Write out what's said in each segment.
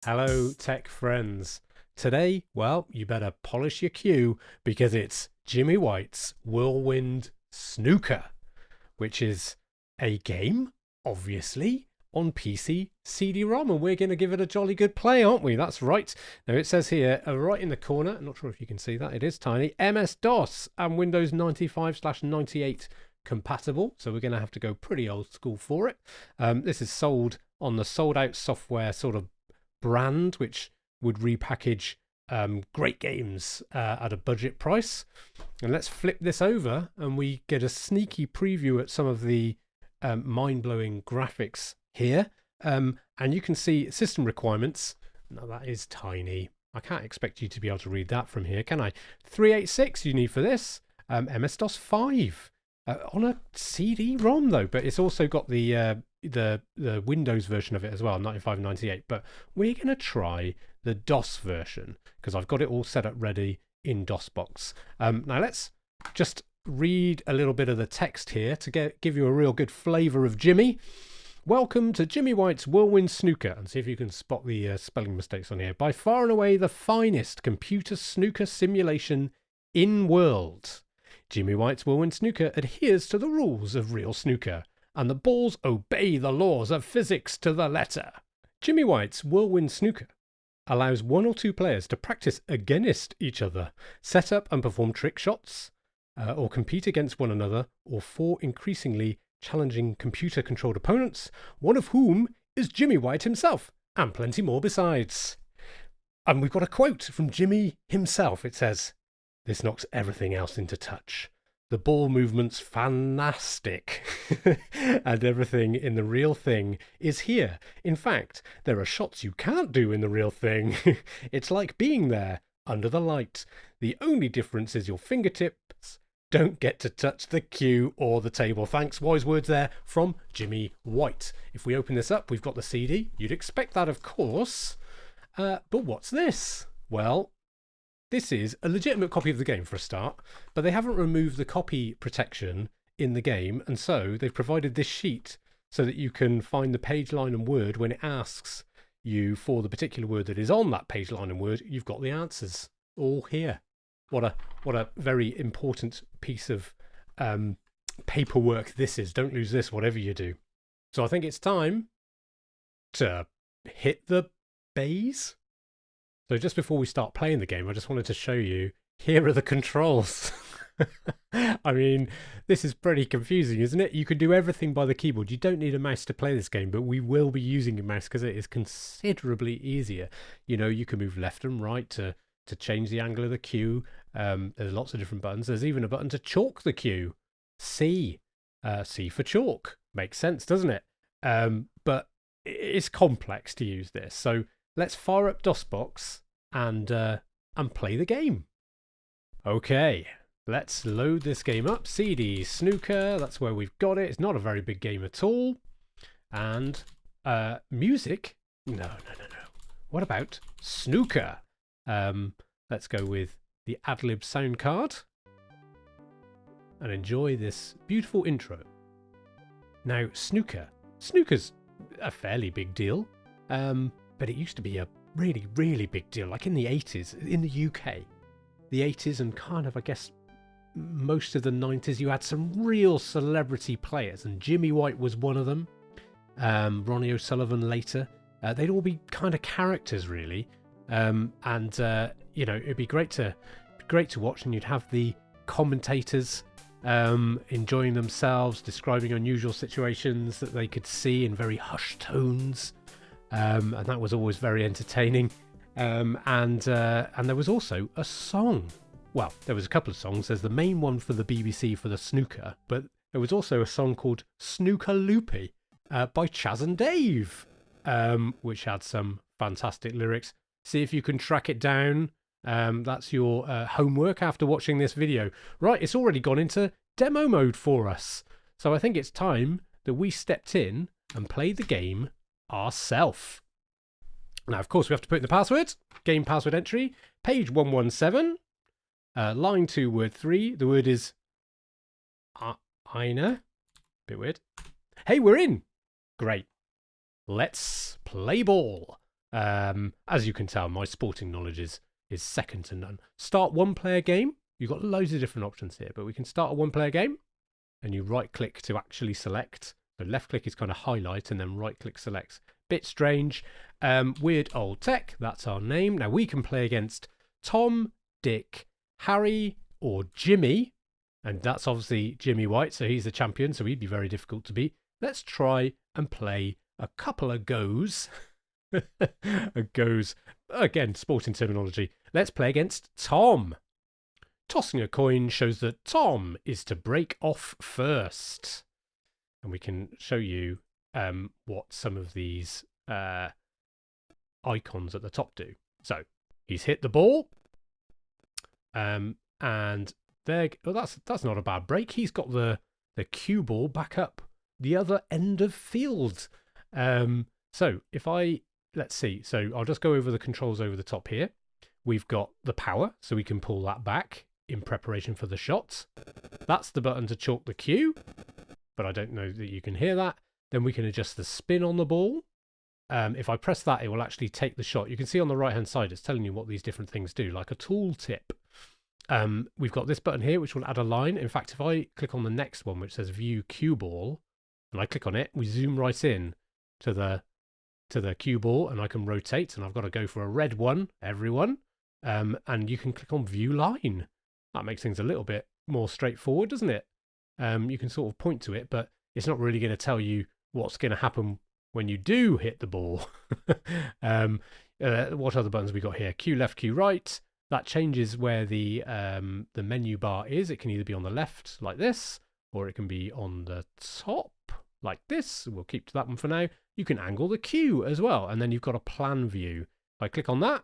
Hello, tech friends. Today, well, you better polish your cue because it's Jimmy White's Whirlwind Snooker, which is a game, obviously, on PC CD-ROM, and we're going to give it a jolly good play, aren't we? That's right. Now, it says here, right in the corner, I'm not sure if you can see that, it is tiny, MS-DOS and Windows 95/98 compatible, so we're going to have to go pretty old school for it. This is sold on the sold out software sort of brand, which would repackage great games at a budget price. And let's flip this over and we get a sneaky preview at some of the mind-blowing graphics here. And you can see system requirements. Now that is tiny. I can't expect you to be able to read that from here, can I? 386 you need for this. MS-DOS 5 on a CD-ROM though, but it's also got the Windows version of it as well, 95/98. But we're going to try the DOS version because I've got it all set up ready in DOSBox. Now let's just read a little bit of the text here to give you a real good flavour of Jimmy. Welcome to Jimmy White's Whirlwind Snooker, and see if you can spot the spelling mistakes on here. By far and away the finest computer snooker simulation in world. Jimmy White's Whirlwind Snooker adheres to the rules of real snooker, and the balls obey the laws of physics to the letter. Jimmy White's Whirlwind Snooker allows one or two players to practice against each other, set up and perform trick shots, or compete against one another, or four increasingly challenging computer-controlled opponents, one of whom is Jimmy White himself, and plenty more besides. And we've got a quote from Jimmy himself. It says, "This knocks everything else into touch. The ball movement's fantastic, and everything in the real thing is here. In fact, there are shots you can't do in the real thing. It's like being there, under the light. The only difference is your fingertips don't get to touch the cue or the table." Thanks, wise words there from Jimmy White. If we open this up, we've got the CD. You'd expect that, of course. But what's this? Well, this is a legitimate copy of the game for a start, but they haven't removed the copy protection in the game, and so they've provided this sheet so that you can find the page line and word when it asks you for the particular word that is on that page line and word. You've got the answers all here. What a very important piece of paperwork this is. Don't lose this, whatever you do. So I think it's time to hit the bays. So just before we start playing the game, I just wanted to show you, here are the controls. I mean, this is pretty confusing, isn't it? You can do everything by the keyboard. You don't need a mouse to play this game, but we will be using a mouse because it is considerably easier. You know, you can move left and right to change the angle of the cue. There's lots of different buttons. There's even a button to chalk the cue. C for chalk. Makes sense, doesn't it? But it's complex to use this. So let's fire up DOSBox and play the game. Okay, let's load this game up. CD Snooker, that's where we've got it. It's not a very big game at all. And music? No. What about snooker? Let's go with the ad-lib sound card and enjoy this beautiful intro. Now, snooker's a fairly big deal. But it used to be a really, really big deal, like in the 80s, in the UK. The 80s and kind of, I guess, most of the 90s, you had some real celebrity players, and Jimmy White was one of them. Ronnie O'Sullivan later. They'd all be kind of characters, really. You know, it'd be great to watch, and you'd have the commentators enjoying themselves, describing unusual situations that they could see in very hushed tones. And that was always very entertaining. And there was also a song. Well, there was a couple of songs. There's the main one for the BBC for the snooker, but there was also a song called Snooker Loopy by Chaz and Dave, which had some fantastic lyrics. See if you can track it down. That's your homework after watching this video. Right, it's already gone into demo mode for us. So I think it's time that we stepped in and played the game ourself. Now, of course, we have to put in the password. Game password entry, page 117, line 2, word 3. The word is Eine. Bit weird. Hey, we're in. Great. Let's play ball. As you can tell, my sporting knowledge is second to none. Start one-player game. You've got loads of different options here, but we can start a one-player game, and you right-click to actually select. So left-click is kind of highlight, and then right-click selects. Bit strange. Weird Old Tech, that's our name. Now we can play against Tom, Dick, Harry, or Jimmy, and that's obviously Jimmy White, so he's the champion, so he'd be very difficult to beat. Let's try and play a couple of goes. A goes, again, sporting terminology. Let's play against Tom. Tossing a coin shows that Tom is to break off first. And we can show you what some of these icons at the top do. So he's hit the ball, and there. Well, that's not a bad break. He's got the cue ball back up the other end of field. So if let's see. So I'll just go over the controls over the top here. We've got the power, so we can pull that back in preparation for the shots. That's the button to chalk the cue, but I don't know that you can hear that. Then we can adjust the spin on the ball. If I press that, it will actually take the shot. You can see on the right-hand side, it's telling you what these different things do, like a tool tip. We've got this button here, which will add a line. In fact, if I click on the next one, which says View Cue Ball, and I click on it, we zoom right in to the cue ball, and I can rotate, and I've got to go for a red one, everyone. And you can click on View Line. That makes things a little bit more straightforward, doesn't it? You can sort of point to it, but it's not really going to tell you what's going to happen when you do hit the ball. What other buttons we got here? Cue left, cue right. That changes where the menu bar is. It can either be on the left like this, or it can be on the top like this. We'll keep to that one for now. You can angle the cue as well, and then you've got a plan view. If I click on that,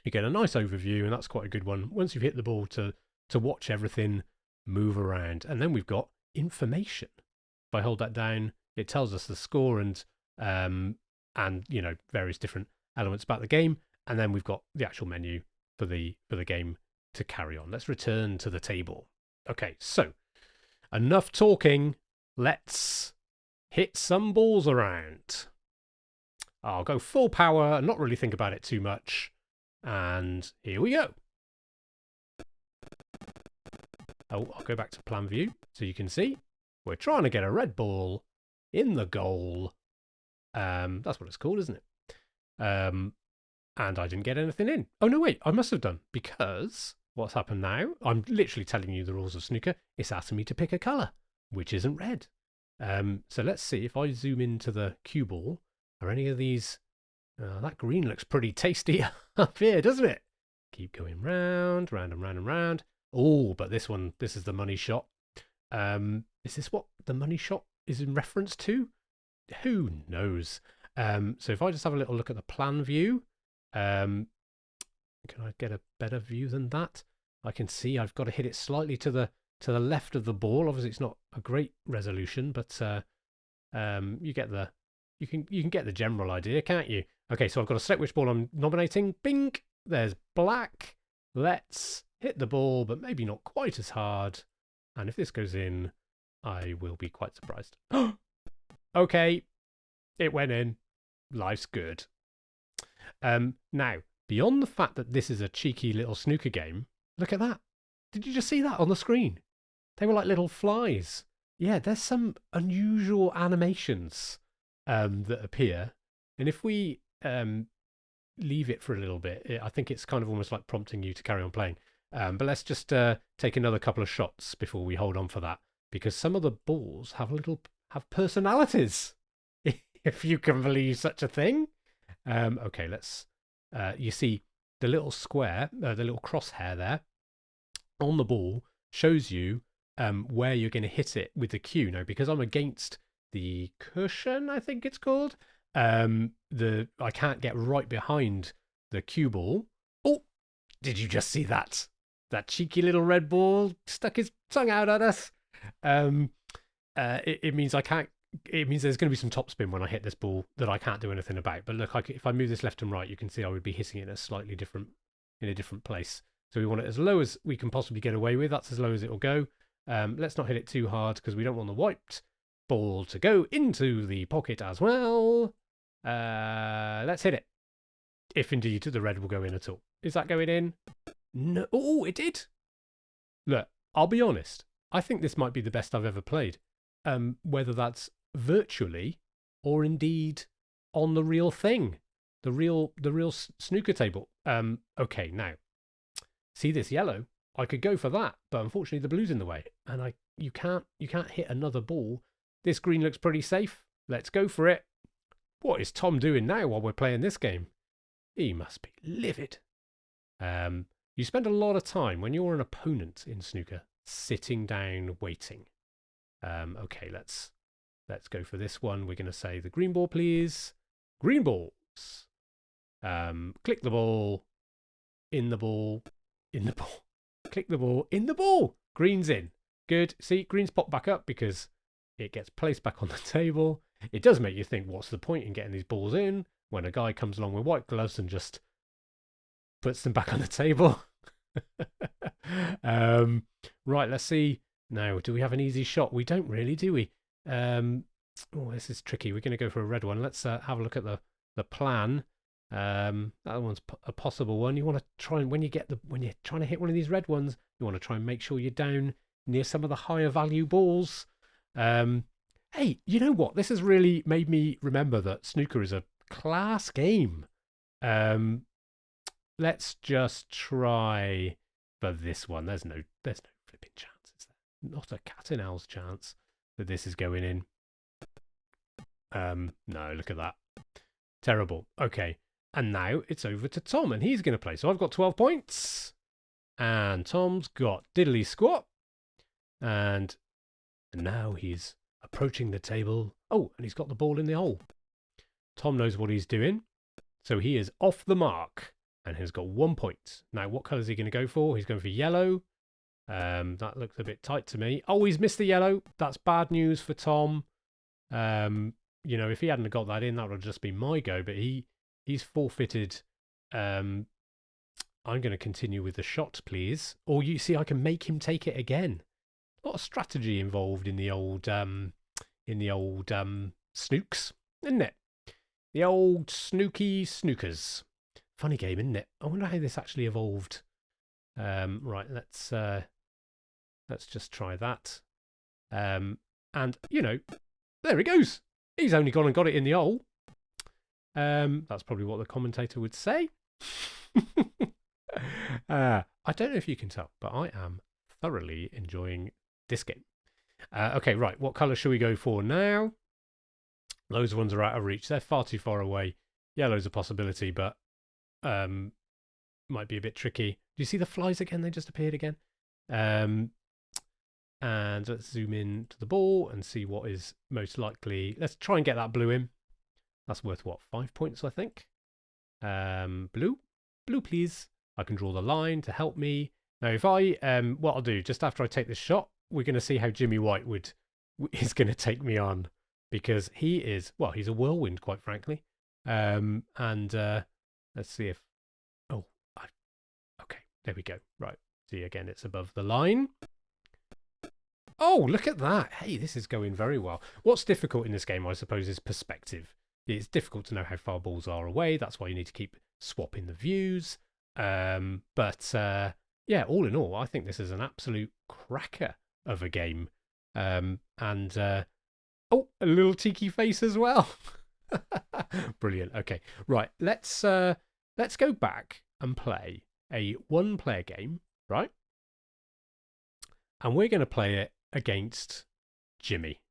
you get a nice overview, and that's quite a good one. Once you've hit the ball to watch everything move around. And then we've got information. If I hold that down, it tells us the score and you know, various different elements about the game. And then we've got the actual menu for the game to carry on. Let's return to the table. Okay, so enough talking. Let's hit some balls around. I'll go full power and not really think about it too much. And here we go. Oh, I'll go back to plan view so you can see. We're trying to get a red ball in the goal. That's what it's called, isn't it? And I didn't get anything in. Oh, no, wait, I must have done, because what's happened now, I'm literally telling you the rules of snooker. It's asking me to pick a colour, which isn't red. So let's see if I zoom into the cue ball. Are any of these... that green looks pretty tasty up here, doesn't it? Keep going round, round and round and round. Oh, but this one, this is the money shot. Is this what the money shot is in reference to? Who knows? So if I just have a little look at the plan view, can I get a better view than that? I can see I've got to hit it slightly to the left of the ball. Obviously, it's not a great resolution, but you get the you can get the general idea, can't you? Okay, so I've got to select which ball I'm nominating. Bing, there's black. Let's hit the ball, but maybe not quite as hard. And if this goes in, I will be quite surprised. Okay, it went in. Life's good. Now, beyond the fact that this is a cheeky little snooker game, look at that. Did you just see that on the screen? They were like little flies. Yeah, there's some unusual animations that appear. And if we leave it for a little bit, I think it's kind of almost like prompting you to carry on playing. But let's just take another couple of shots before we hold on for that, because some of the balls have personalities, if you can believe such a thing. Okay, let's. You see the little square, the little crosshair there on the ball shows you where you're going to hit it with the cue. Now, because I'm against the cushion, I think it's called. I can't get right behind the cue ball. Oh, did you just see that? That cheeky little red ball stuck his tongue out at us. It means I can't. It means there's going to be some topspin when I hit this ball that I can't do anything about. But look, if I move this left and right, you can see I would be hitting it in a different place. So we want it as low as we can possibly get away with. That's as low as it will go. Let's not hit it too hard because we don't want the wiped ball to go into the pocket as well. Let's hit it. if indeed the red will go in at all. Is that going in? No. Oh, it did. Look, I'll be honest. I think this might be the best I've ever played. Whether that's virtually or indeed on the real thing, the real snooker table. Okay, now see this yellow. I could go for that, but unfortunately the blue's in the way, and you can't hit another ball. This green looks pretty safe. Let's go for it. What is Tom doing now while we're playing this game? He must be livid. You spend a lot of time when you're an opponent in snooker sitting down waiting. Okay, let's go for this one. We're going to say the green ball, please. Green balls. Click the ball. In the ball. In the ball. Click the ball. In the ball. Green's in. Good. See, green's popped back up because it gets placed back on the table. It does make you think, what's the point in getting these balls in when a guy comes along with white gloves and just puts them back on the table? Right, let's see. Now, do we have an easy shot? We don't really, do we? Oh, this is tricky. We're going to go for a red one. Let's have a look at the plan. That one's a possible one. You want to try and when you're trying to hit one of these red ones, you want to try and make sure you're down near some of the higher value balls. Hey, you know what? This has really made me remember that snooker is a class game. Let's just try for this one. There's no flipping chance, is there? Not a cat and owl's chance that this is going in. No, look at that. Terrible. Okay. And now it's over to Tom, and he's going to play. So I've got 12 points, and Tom's got diddly squat, and now he's approaching the table. Oh, and he's got the ball in the hole. Tom knows what he's doing, so he is off the mark, and he's got 1 point. Now, what colour is he going to go for? He's going for yellow. That looks a bit tight to me. Oh, he's missed the yellow. That's bad news for Tom. You know, if he hadn't got that in, that would have just been my go, but he's forfeited. I'm going to continue with the shot, please. Or you see, I can make him take it again. A lot of strategy involved in the old snooks, isn't it? The old snookers. Funny game, isn't it? I wonder how this actually evolved. Right, let's just try that. And you know, there he goes. He's only gone and got it in the hole. That's probably what the commentator would say. I don't know if you can tell, but I am thoroughly enjoying this game. Okay, right. What colour should we go for now? Those ones are out of reach. They're far too far away. Yellow's a possibility, but might be a bit tricky. Do you see the flies again? They just appeared again. And let's zoom in to the ball and see what is most likely. Let's try and get that blue in. That's worth, what, 5 points, I think? Blue, please. I can draw the line to help me. Now, if I, what I'll do, just after I take this shot, we're going to see how Jimmy White is going to take me on. Because he is, well, he's a whirlwind, quite frankly. And let's see if, okay, there we go. Right, see, again, it's above the line. Oh, look at that. Hey, this is going very well. What's difficult in this game, I suppose, is perspective. It's difficult to know how far balls are away. That's why you need to keep swapping the views. Yeah, all in all, I think this is an absolute cracker of a game. Oh, a little tiki face as well. Brilliant. Okay, right. Let's go back and play a one-player game, right? And we're going to play it against Jimmy.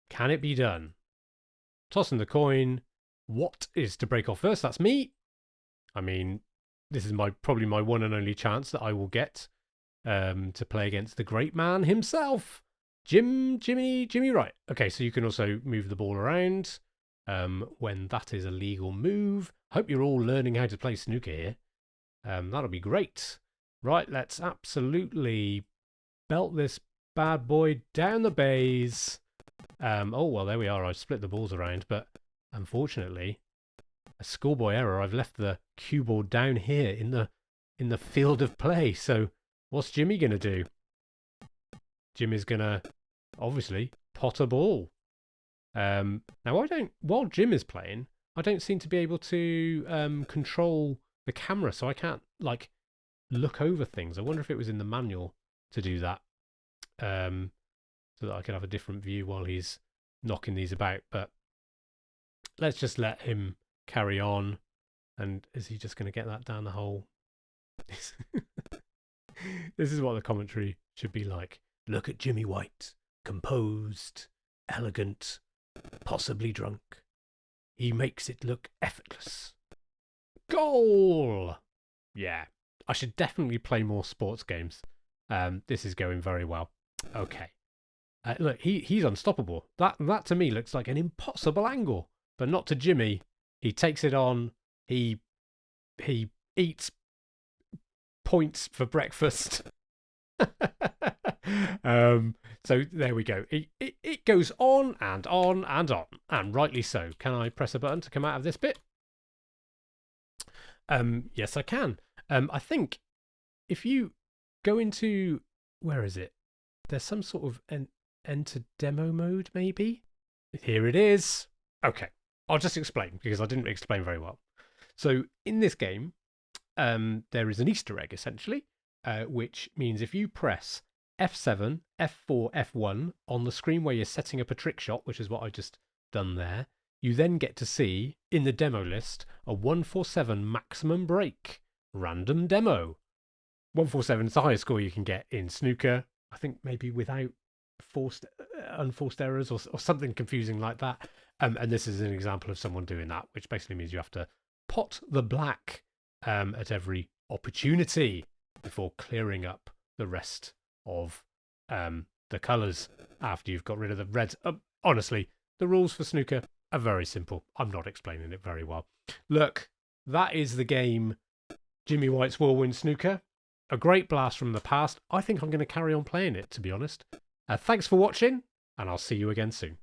Can it be done? Tossing the coin. What is to break off first? That's me. I mean, this is probably my one and only chance that I will get to play against the great man himself. Jimmy Wright. Okay, so you can also move the ball around when that is a legal move. Hope you're all learning how to play snooker here. That'll be great. Right, let's absolutely belt this bad boy down the bays. Oh, well, there we are. I've split the balls around, but unfortunately, a schoolboy error. I've left the cue board down here in the field of play. So what's Jimmy going to do? Jimmy's going to, obviously, pot a ball. Now, while Jim is playing, I don't seem to be able to control the camera, so I can't like look over things. I wonder if it was in the manual to do that, so that I could have a different view while he's knocking these about. But let's just let him carry on. And is he just going to get that down the hole? This is what the commentary should be like. Look at Jimmy White, composed, elegant, possibly drunk. He makes it look effortless. Goal! Yeah, I should definitely play more sports games. This is going very well. Okay. Look, he's unstoppable. That to me looks like an impossible angle, but not to Jimmy. He takes it on. He eats points for breakfast. So there we go. It goes on and on and on, and rightly so. Can I press a button to come out of this bit? Yes, I can. I think if you go into, where is it? There's some sort of enter demo mode, maybe. Here it is. Okay, I'll just explain because I didn't explain very well. So in this game, there is an Easter egg essentially, which means if you press F7, F4, F1 on the screen where you're setting up a trick shot, which is what I just done there, you then get to see in the demo list a 147 maximum break random demo. 147 is the highest score you can get in snooker. I think maybe without unforced errors or something confusing like that. And this is an example of someone doing that, which basically means you have to pot the black at every opportunity before clearing up the rest of the colours after you've got rid of the reds. Honestly, the rules for snooker are very simple. I'm not explaining it very well. Look, that is the game Jimmy White's Whirlwind Snooker. A great blast from the past. I think I'm going to carry on playing it, to be honest. Thanks for watching, and I'll see you again soon.